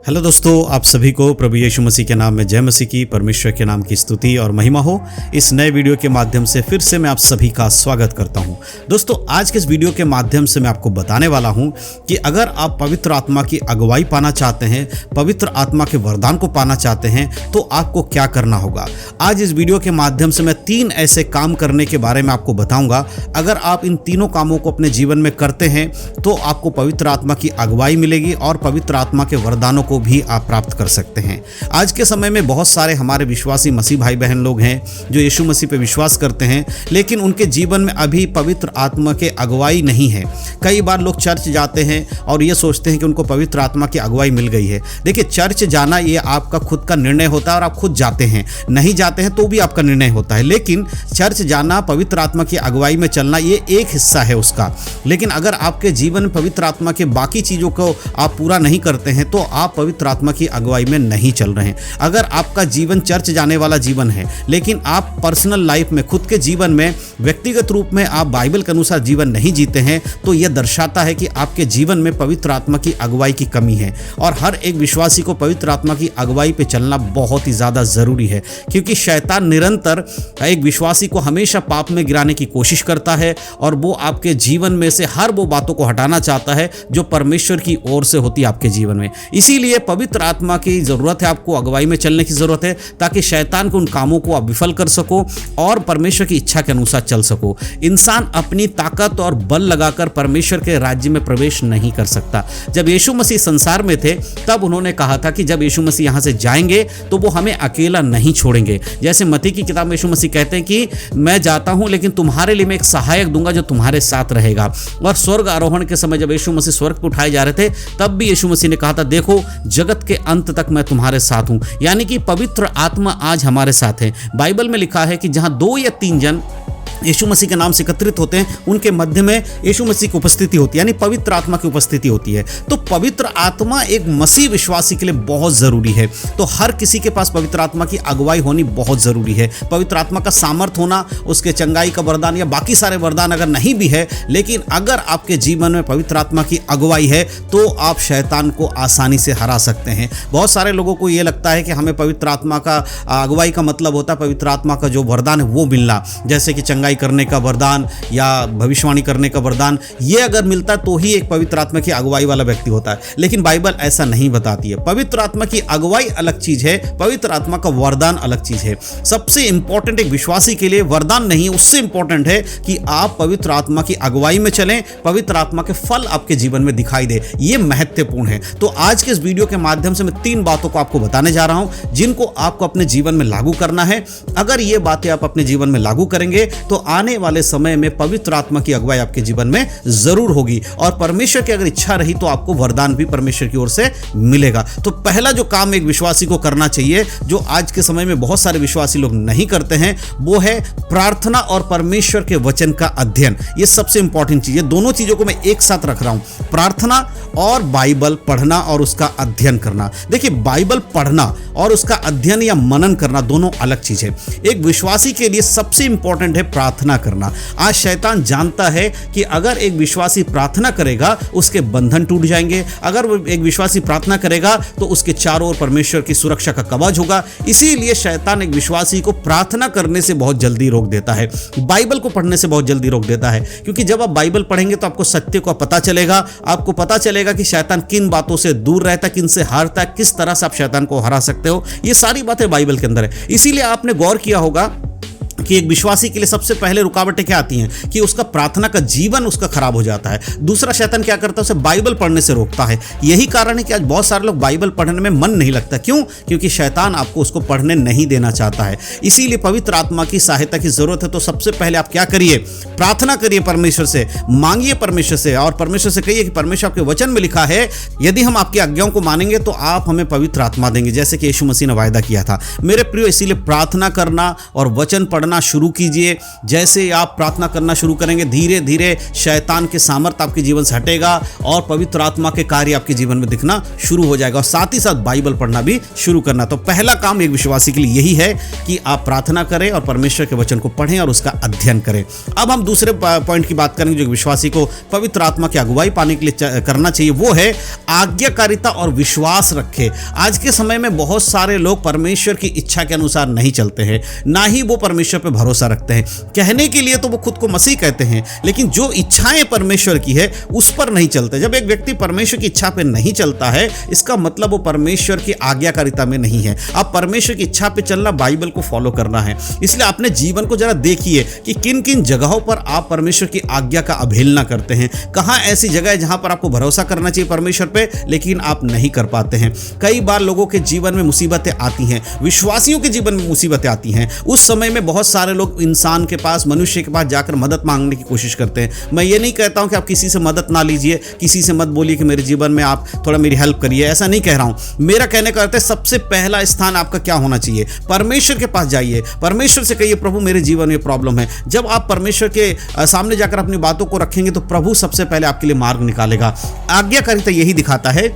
Hello दोस्तों, आप सभी को प्रभु यीशु मसीह के नाम में जय मसीह की, परमेश्वर के नाम की स्तुति और महिमा हो। इस नए वीडियो के माध्यम से फिर से मैं आप सभी का स्वागत करता हूं। दोस्तों, आज के इस वीडियो के माध्यम से मैं आपको बताने वाला हूं कि अगर आप पवित्र आत्मा की अगुवाई पाना चाहते हैं, पवित्र आत्मा के वरदान को पाना चाहते हैं, तो आपको क्या करना होगा। आज इस वीडियो के माध्यम से मैं 3 ऐसे काम करने के बारे में आपको बताऊंगा। अगर आप इन तीनों कामों को अपने जीवन में करते हैं तो आपको पवित्र आत्मा की अगुवाई मिलेगी और पवित्र आत्मा के वरदानों को भी आप प्राप्त कर सकते हैं। आज के समय में बहुत सारे हमारे विश्वासी मसीह भाई बहन लोग हैं जो यीशु मसीह पे विश्वास करते हैं, लेकिन उनके जीवन में अभी पवित्र आत्मा के अगुवाई नहीं है। कई बार लोग चर्च जाते हैं और ये सोचते हैं कि उनको पवित्र आत्मा की अगुवाई मिल गई है। देखिए, चर्च जाना ये आपका खुद का निर्णय होता है और आप खुद जाते हैं, नहीं जाते हैं तो भी आपका निर्णय होता है। लेकिन चर्च जाना, पवित्र आत्मा की अगुवाई में चलना, ये एक हिस्सा है उसका। लेकिन अगर आपके जीवन में पवित्र आत्मा के बाकी चीज़ों को आप पूरा नहीं करते हैं तो आप पवित्र आत्मा की अगुवाई में नहीं चल रहे हैं। अगर आपका जीवन चर्च जाने वाला जीवन है, लेकिन आप पर्सनल लाइफ में, खुद के जीवन में, व्यक्तिगत रूप में आप बाइबल के अनुसार जीवन नहीं जीते हैं, तो यह दर्शाता है कि आपके जीवन में पवित्र आत्मा की अगुवाई की कमी है। और हर एक विश्वासी को पवित्र आत्मा की अगुवाई पे चलना बहुत ही ज़्यादा ज़रूरी है, क्योंकि शैतान निरंतर एक विश्वासी को हमेशा पाप में गिराने की कोशिश करता है और वो आपके जीवन में से हर वो बातों को हटाना चाहता है जो परमेश्वर की ओर से होती है आपके जीवन में। इसीलिए पवित्र आत्मा की ज़रूरत है, आपको अगुवाई में चलने की ज़रूरत है, ताकि शैतान के उन कामों को आप विफल कर सको और परमेश्वर की इच्छा के अनुसार चल सको। इंसान अपनी ताकत और बल लगाकर परमेश्वर के राज्य में प्रवेश नहीं कर सकता। जब यीशु मसीह संसार में थे तब उन्होंने कहा था कि जब यीशु मसीह यहाँ से जाएंगे तो वो हमें अकेला नहीं छोड़ेंगे। जैसे मत्ती की किताब में यीशु मसीह कहते हैं कि मैं जाता हूँ, लेकिन तुम्हारे लिए मैं एक सहायक दूंगा जो तुम्हारे साथ रहेगा। और स्वर्ग आरोहण के समय जब यीशु मसीह स्वर्ग पर उठाए जा रहे थे तब भी यीशु मसीह ने कहा था, देखो जगत के अंत तक मैं तुम्हारे साथ हूं। यानी कि पवित्र आत्मा आज हमारे साथ है। बाइबल में लिखा है कि जहां 2 या 3 जन यीशु मसीह के नाम से एकत्रित होते हैं, उनके मध्य में यीशु मसीह की उपस्थिति होती है, यानी पवित्र आत्मा की उपस्थिति होती है। तो पवित्र आत्मा एक मसीह विश्वासी के लिए बहुत ज़रूरी है। तो हर किसी के पास पवित्र आत्मा की अगुवाई होनी बहुत ज़रूरी है। पवित्र आत्मा का सामर्थ होना, उसके चंगाई का वरदान या बाकी सारे वरदान अगर नहीं भी है, लेकिन अगर आपके जीवन में पवित्र आत्मा की अगुवाई है तो आप शैतान को आसानी से हरा सकते हैं। बहुत सारे लोगों को ये लगता है कि हमें पवित्र आत्मा का अगुवाई का मतलब होता है पवित्र आत्मा का जो वरदान है वो मिलना, जैसे कि चंगाई करने का वरदान या भविष्यवाणी करने का वरदान। ये अगर मिलता है तो ही एक पवित्र आत्मा की अगुवाई वाला व्यक्ति होता है। लेकिन बाइबल ऐसा नहीं बताती है। पवित्र आत्मा की अगुवाई अलग चीज है, पवित्र आत्मा का वरदान अलग चीज है। सबसे इंपॉर्टेंट एक विश्वासी के लिए वरदान नहीं, उससे इंपॉर्टेंट है कि आप पवित्र आत्मा की अगुवाई में चलें, पवित्र आत्मा के फल आपके जीवन में दिखाई दे। ये महत्वपूर्ण है। तो आज के इस वीडियो के माध्यम से मैं 3 बातों को आपको बताने जा रहा हूं जिनको आपको अपने जीवन में लागू करना है। अगर ये बातें आप अपने जीवन में लागू करेंगे तो आने वाले समय में पवित्र आत्मा की अगुवाई आपके जीवन में जरूर होगी और परमेश्वर की अगर इच्छा रही तो आपको वरदान भी परमेश्वर की ओर से मिलेगा। तो पहला जो काम एक विश्वासी को करना चाहिए, जो आज के समय में बहुत सारे विश्वासी लोग नहीं करते हैं, वो है प्रार्थना और परमेश्वर के वचन का अध्ययन। ये सबसे इंपॉर्टेंट चीज है। दोनों चीजों को मैं एक साथ रख रहा हूं, प्रार्थना और बाइबल पढ़ना और उसका अध्ययन करना। देखिए, बाइबल पढ़ना और उसका अध्ययन या मनन करना दोनों अलग चीज है। एक विश्वासी के लिए सबसे इंपॉर्टेंट है प्रार्थना करना। आज शैतान जानता है कि अगर एक विश्वासी प्रार्थना करेगा उसके बंधन टूट जाएंगे। अगर वो एक विश्वासी प्रार्थना करेगा तो उसके चारों ओर परमेश्वर की सुरक्षा का कवच होगा। इसीलिए शैतान एक विश्वासी को प्रार्थना करने से बहुत जल्दी रोक देता है, बाइबल को पढ़ने से बहुत जल्दी रोक देता है। क्योंकि जब आप बाइबल पढ़ेंगे तो आपको सत्य को पता चलेगा, आपको पता चलेगा कि शैतान किन बातों से दूर रहता है, किन से हारता है, किस तरह से आप शैतान को हरा सकते हो। ये सारी बातें बाइबल के अंदर है। इसीलिए आपने गौर किया होगा कि एक विश्वासी के लिए सबसे पहले रुकावटें क्या आती हैं कि उसका प्रार्थना का जीवन उसका खराब हो जाता है। दूसरा, शैतान क्या करता है, उसे बाइबल पढ़ने से रोकता है। यही कारण है कि आज बहुत सारे लोग बाइबल पढ़ने में मन नहीं लगता। क्यों? क्योंकि शैतान आपको उसको पढ़ने नहीं देना चाहता है। इसीलिए पवित्र आत्मा की सहायता की जरूरत है। तो सबसे पहले आप क्या करिए, प्रार्थना करिए, परमेश्वर से मांगिए, परमेश्वर से, और परमेश्वर से कहिए कि परमेश्वर आपके वचन में लिखा है यदि हम आपकी आज्ञाओं को मानेंगे तो आप हमें पवित्र आत्मा देंगे, जैसे कि यीशु मसीह ने वायदा किया था। मेरे प्रियो, इसीलिए प्रार्थना करना और वचन पढ़ना करना शुरू कीजिए। जैसे आप प्रार्थना करना शुरू करेंगे, धीरे धीरे शैतान के सामर्थ्य आपके जीवन से हटेगा और पवित्र आत्मा के कार्य आपके जीवन में दिखना शुरू हो जाएगा। और साथ ही साथ बाइबल पढ़ना भी शुरू करना। तो पहला काम एक विश्वासी के लिए यही है कि आप प्रार्थना करें और परमेश्वर के वचन को पढ़ें और उसका अध्ययन करें। अब हम दूसरे पॉइंट की बात करेंगे जो विश्वासी को पवित्र आत्मा की अगुवाई पाने के लिए करना चाहिए, वो है आज्ञाकारिता और विश्वास रखे। आज के समय में बहुत सारे लोग परमेश्वर की इच्छा के अनुसार नहीं चलते हैं, ना ही वो परमेश्वर पर भरोसा रखते हैं। कहने के लिए तो वो खुद को मसीह कहते हैं, लेकिन जो इच्छाएं परमेश्वर की है उस पर नहीं चलते। जब एक व्यक्ति परमेश्वर की इच्छा पर नहीं चलता है, इसका मतलब वो परमेश्वर की आज्ञाकारिता में नहीं है। अब परमेश्वर की इच्छा पे चलना, बाइबल को फॉलो करना है। इसलिए अपने जीवन को जरा देखिए कि किन किन जगहों पर आप परमेश्वर की आज्ञा का अवहेलना करते हैं। कहां ऐसी जगह है जहां पर आपको भरोसा करना चाहिए परमेश्वर पे, लेकिन आप नहीं कर पाते हैं। कई बार लोगों के जीवन में मुसीबतें आती हैं, विश्वासियों के जीवन में मुसीबतें आती हैं। उस समय में बहुत सारे लोग इंसान के पास, मनुष्य के पास जाकर मदद मांगने की कोशिश करते हैं। मैं ये नहीं कहता हूं कि आप किसी से मदद ना लीजिए, किसी से मत बोलिए कि मेरे जीवन में आप थोड़ा मेरी हेल्प करिए, ऐसा नहीं कह रहा हूं। मेरा कहने का अर्थ है सबसे पहला स्थान आपका क्या होना चाहिए? परमेश्वर के पास जाइए, परमेश्वर से कहिए प्रभु मेरे जीवन में प्रॉब्लम है। जब आप परमेश्वर के सामने जाकर अपनी बातों को रखेंगे तो प्रभु सबसे पहले आपके लिए मार्ग निकालेगा। आज्ञाकारिता यही दिखाता है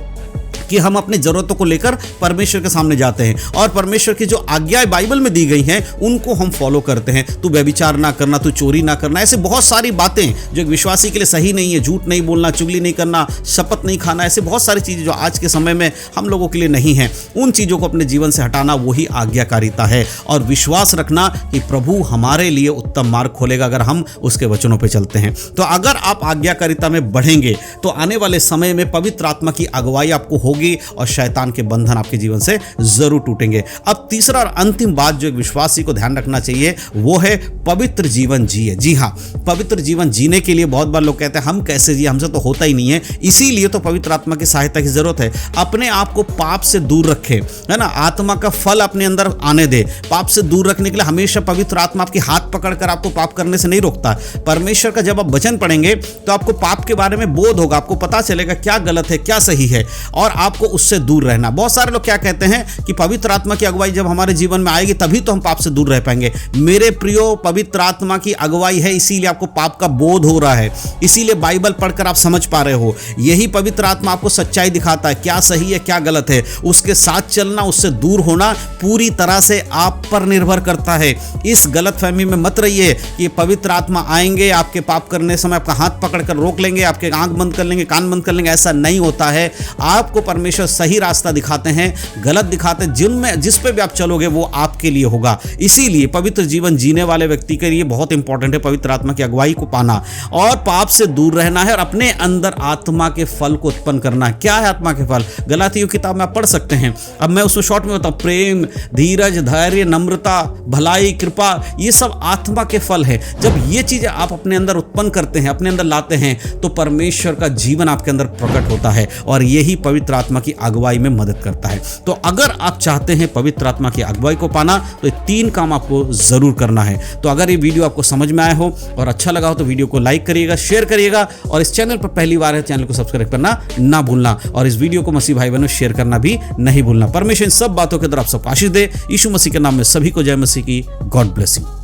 कि हम अपनी जरूरतों को लेकर परमेश्वर के सामने जाते हैं और परमेश्वर की जो आज्ञाएं बाइबल में दी गई हैं उनको हम फॉलो करते हैं। तू व्यभिचार ना करना, तू चोरी ना करना, ऐसे बहुत सारी बातें जो एक विश्वासी के लिए सही नहीं है। झूठ नहीं बोलना, चुगली नहीं करना, शपथ नहीं खाना, ऐसे बहुत सारी चीज़ें जो आज के समय में हम लोगों के लिए नहीं हैं, उन चीज़ों को अपने जीवन से हटाना वही आज्ञाकारिता है। और विश्वास रखना कि प्रभु हमारे लिए उत्तम मार्ग खोलेगा अगर हम उसके वचनों पर चलते हैं। तो अगर आप आज्ञाकारिता में बढ़ेंगे तो आने वाले समय में पवित्र आत्मा की अगुवाई आपको होगी और शैतान के बंधन आपके जीवन से जरूर टूटेंगे। अब तीसरा और अंतिम बात जो एक विश्वासी को ध्यान रखना चाहिए वो है पवित्र जीवन जिए। जी हाँ, पवित्र जीवन जीने के लिए बहुत बार लोग कहते हैं हम कैसे जिए, हमसे तो होता ही नहीं है। इसीलिए तो पवित्र आत्मा की सहायता की जरूरत है। अपने आप को पाप से दूर रखें, है ना, आत्मा का फल अपने अंदर आने दे। पाप से दूर रखने के लिए हमेशा पवित्र आत्मा आपके हाथ पकड़कर आपको पाप करने से नहीं रोकता। परमेश्वर का जब आप वचन पढ़ेंगे तो आपको पाप के बारे में बोध होगा, आपको पता चलेगा क्या गलत है क्या सही है और आपको उससे दूर रहना। बहुत सारे लोग क्या कहते हैं कि पवित्र आत्मा की अगुवाई जब हमारे जीवन में आएगी तभी तो हम पाप से दूर रह पाएंगे। मेरे प्रियो, पवित्र आत्मा की अगुवाई है, इसीलिए आपको पाप का बोध हो रहा है, इसीलिए बाइबल पढ़कर आप समझ पा रहे हो। यही पवित्र आत्मा आपको सच्चाई दिखाता है, क्या सही है क्या गलत है। उसके साथ चलना, उससे दूर होना पूरी तरह से आप पर निर्भर करता है। इस गलतफहमी में मत रहिए कि पवित्र आत्मा आएंगे आपके पाप करने समय आपका हाथ पकड़कर रोक लेंगे, आपके आंख बंद कर लेंगे, कान बंद कर लेंगे। ऐसा नहीं होता है। आपको परमेश्वर सही रास्ता दिखाते हैं, गलत दिखाते हैं। जिस पे भी आप चलोगे वो आपके लिए होगा। इसीलिए पवित्र जीवन जीने वाले व्यक्ति के लिए बहुत इंपॉर्टेंट है पवित्र आत्मा की अगुवाई को पाना और पाप से दूर रहना है और अपने अंदर आत्मा के फल को उत्पन्न करना है। क्या है आत्मा के फल? गलातियों की किताब में आप पढ़ सकते हैं। अब मैं उसमें शॉर्ट में बताऊं, प्रेम, धीरज, धैर्य, नम्रता, भलाई, कृपा, ये सब आत्मा के फल है। जब ये चीजें आप अपने अंदर उत्पन्न करते हैं, अपने अंदर लाते हैं, तो परमेश्वर का जीवन आपके अंदर प्रकट होता है और यही पवित्र आत्मा की अगुवाई में मदद करता है। तो अगर आप चाहते हैं पवित्र आत्मा की अगुवाई को पाना तो ये 3 काम आपको जरूर करना है। तो अगर ये वीडियो आपको समझ में आया हो और अच्छा लगा हो तो वीडियो को लाइक करिएगा, शेयर करिएगा और इस चैनल पर पहली बार है चैनल को सब्सक्राइब करना ना भूलना और इस वीडियो को मसीह भाई बहनों शेयर करना भी नहीं भूलना। परमेश्वर इन सब बातों के अंदर आप सब आशीष दे। यीशु मसीह के नाम में सभी को जय मसीह की। God bless you.